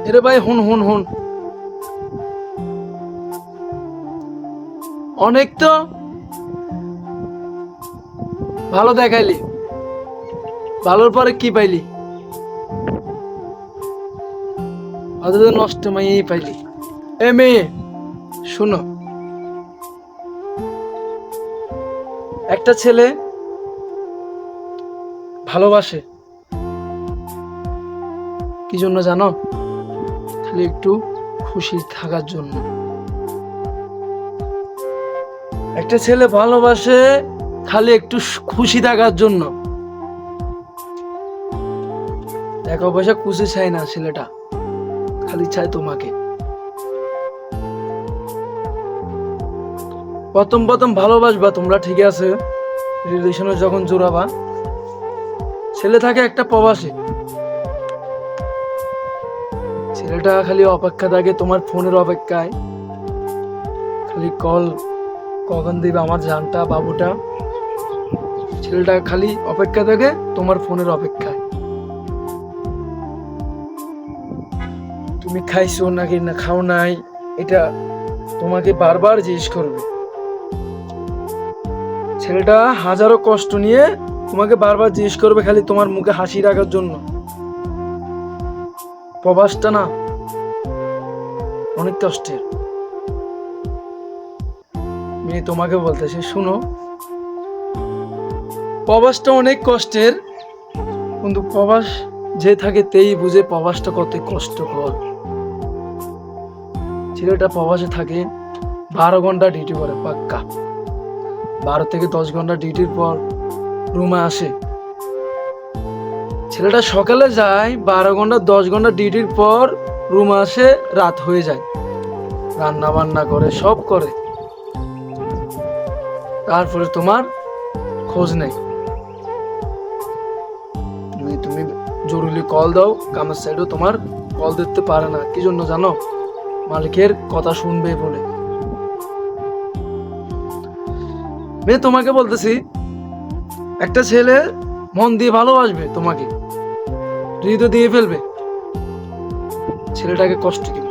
এরে ভাই হুন হুন হুন, অনেক তো ভালো দেখাইলি, ভালোর পরে কি পাইলি? অথচ নষ্ট মাইয়েই পাইলি। এ মেয়ে শুনো, একটা ছেলে ভালোবাসে কি জন্য জানো? খালি একটু খুশি থাকার জন্য। একটা ছেলে ভালোবাসে খালি একটু খুশি থাকার জন্য। টাকা পয়সা খুশি চাই না ছেলেটা, খালি চাই তোমাকে। প্রথম প্রথম ভালোবাসবা তোমরা, ঠিক আছে, রিলেশনে যখন জোড়াবা। ছেলে থাকে একটা প্রবাসী, ছেলেটা খালি অপেক্ষা থাকে তোমার ফোনের অপেক্ষায়, খালি কল কখন দিবে আমার জানটা বাবুটা। ছেলেটা খালি অপেক্ষা থাকে তোমার ফোনের অপেক্ষায়। তুমি খাইছো নাকি না খাও নাই, এটা তোমাকে বারবার জিজ্ঞেস করবে। ছেলেটা হাজারো কষ্ট নিয়ে তোমাকে বারবার জিজ্ঞেস করবে খালি তোমার মুখে হাসি রাখার জন্য। প্রবাসটা না অনেক কষ্টের। মেয়ে তোমাকে বলতেছে শুনো, প্রবাসটা অনেক কষ্টের, কিন্তু প্রবাস যে থাকে তেই বুঝে প্রবাসটা কত কষ্টকর। ছেলেটা প্রবাসে থাকে 12 ঘন্টা ডিউটি করে পাক্কা, 12 থেকে 10 ঘন্টা ডিউটির পর রুমে আসে। ছেলেটা সকালে যায় 12 ঘন্টা 10 ঘন্টা ডিউটির পর রুমে আসে, রাত হয়ে যায়, রান্না বান্না করে সব করে, তারপরে তোমার খোঁজ নেই। তুমি জরুরি কল দাও, কামের সাইডও তোমার কল দিতে পারে না, কি জন্য জানো? মালিকের কথা শুনবে বলে। মেয়ে তোমাকে বলতেছি, একটা ছেলে মন দিয়ে ভালোবাসবে তোমাকে, হৃদয় দিয়ে ফেলবে, ছেলেটাকে কষ্ট দিবে।